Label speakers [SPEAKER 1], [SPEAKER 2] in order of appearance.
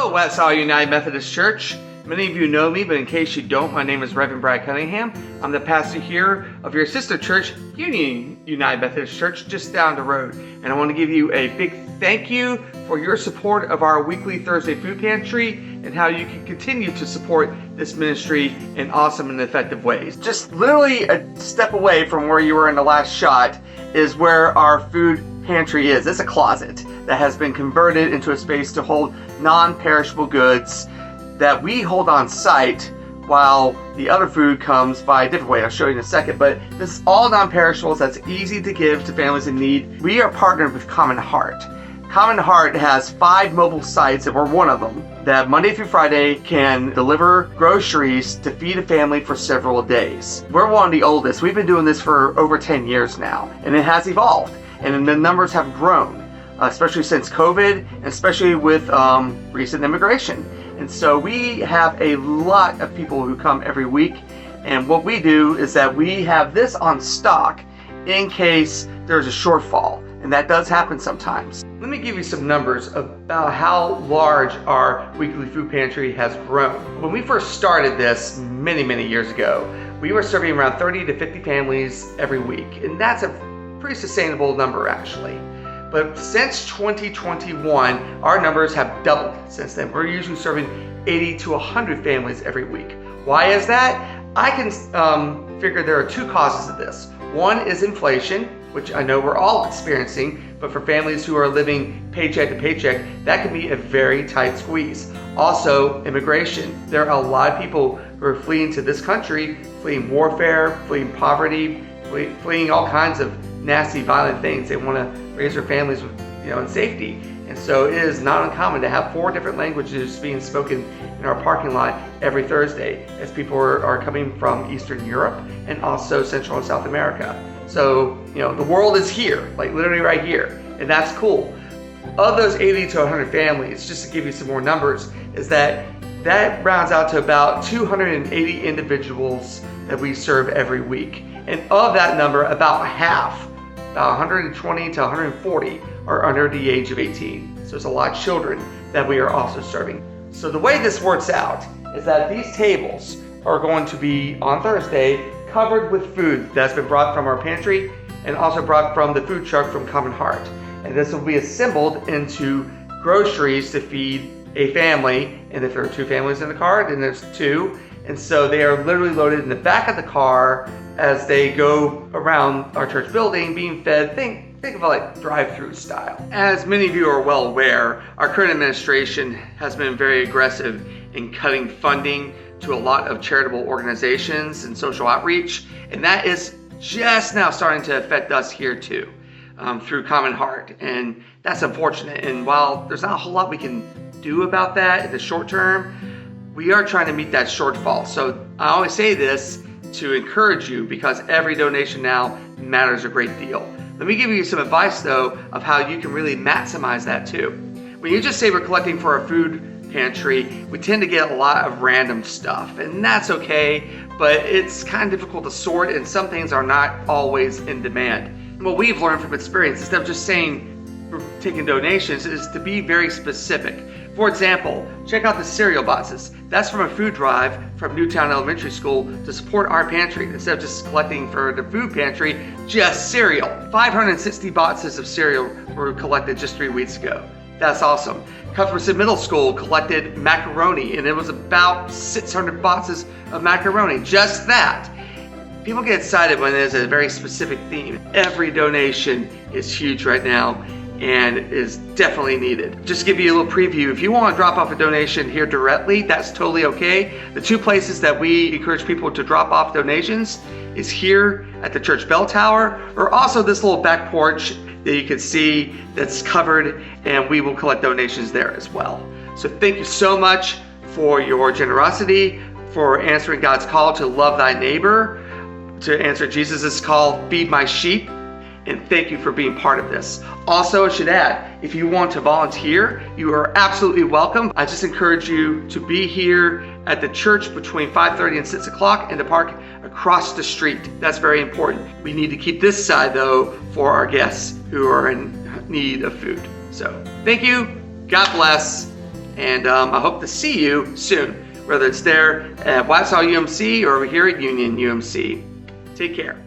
[SPEAKER 1] Hello, Waxhaw United Methodist Church. Many of you know me, but in case you don't, my name is Reverend Brad Cunningham. I'm the pastor here of your sister church, Union United Methodist Church, just down the road. And I want to give you a big thank you for your support of our weekly Thursday Food Pantry and how you can continue to support this ministry in awesome and effective ways. Just literally a step away from where you were in the last shot is where our food pantry is. It's a closet that has been converted into a space to hold non-perishable goods that we hold on site while the other food comes by a different way. I'll show you in a second, but this is all non-perishables that's easy to give to families in need. We are partnered with Common Heart. Common Heart has 5 mobile sites, and we're one of them, that Monday through Friday can deliver groceries to feed a family for several days. We're one of the oldest. We've been doing this for over 10 years now, and it has evolved, and the numbers have grown, especially since COVID, and especially with recent immigration. And so we have a lot of people who come every week, and what we do is that we have this on stock in case there's a shortfall, and that does happen sometimes. Let me give you some numbers about how large our weekly food pantry has grown. When we first started this many years ago, we were serving around 30 to 50 families every week, and that's a pretty sustainable number actually. But since 2021, our numbers have doubled since then. We're usually serving 80 to 100 families every week. Why is that? I can figure there are 2 causes of this. One is inflation, which I know we're all experiencing, but for families who are living paycheck to paycheck, that can be a very tight squeeze. Also, immigration. There are a lot of people who are fleeing to this country, fleeing warfare, fleeing poverty, fleeing all kinds of nasty, violent things. They want to raise their families with, in safety. And so it is not uncommon to have 4 different languages being spoken in our parking lot every Thursday as people are coming from Eastern Europe and also Central and South America. So, the world is here, like literally right here, and that's cool. Of those 80 to 100 families, just to give you some more numbers, is that rounds out to about 280 individuals that we serve every week. And of that number, about half, about 120 to 140, are under the age of 18. So there's a lot of children that we are also serving. So the way this works out is that these tables are going to be, on Thursday, covered with food that's been brought from our pantry and also brought from the food truck from Common Heart. And this will be assembled into groceries to feed a family. And if there are 2 families in the car, then there's 2. And so they are literally loaded in the back of the car as they go around our church building being fed. Think of it like drive-through style. As many of you are well aware, our current administration has been very aggressive in cutting funding to a lot of charitable organizations and social outreach, and that is just now starting to affect us here too, through Common Heart, and that's unfortunate. And while there's not a whole lot we can do about that in the short term, we are trying to meet that shortfall. So I always say this to encourage you because every donation now matters a great deal. Let me give you some advice though of how you can really maximize that too. When you just say we're collecting for our food pantry, we tend to get a lot of random stuff, and that's okay, but it's kind of difficult to sort and some things are not always in demand. What we've learned from experience, instead of just saying we're taking donations, is to be very specific. For example, check out the cereal boxes. That's from a food drive from Newtown Elementary School to support our pantry. Instead of just collecting for the food pantry, just cereal. 560 boxes of cereal were collected just 3 weeks ago. That's awesome. Cuthbertson Middle School collected macaroni, and it was about 600 boxes of macaroni. Just that. People get excited when there's a very specific theme. Every donation is huge right now and is definitely needed. Just to give you a little preview, if you want to drop off a donation here directly, that's totally okay. The 2 places that we encourage people to drop off donations is here at the church bell tower, or also this little back porch that you can see that's covered, and we will collect donations there as well. So thank you so much for your generosity, for answering God's call to love thy neighbor, to answer Jesus' call, feed my sheep, and thank you for being part of this. Also, I should add, if you want to volunteer, you are absolutely welcome. I just encourage you to be here at the church between 5:30 and 6 o'clock and to park across the street. That's very important. We need to keep this side though for our guests who are in need of food. So thank you, God bless, And I hope to see you soon, whether it's there at Waxhaw UMC or over here at Union UMC. Take care.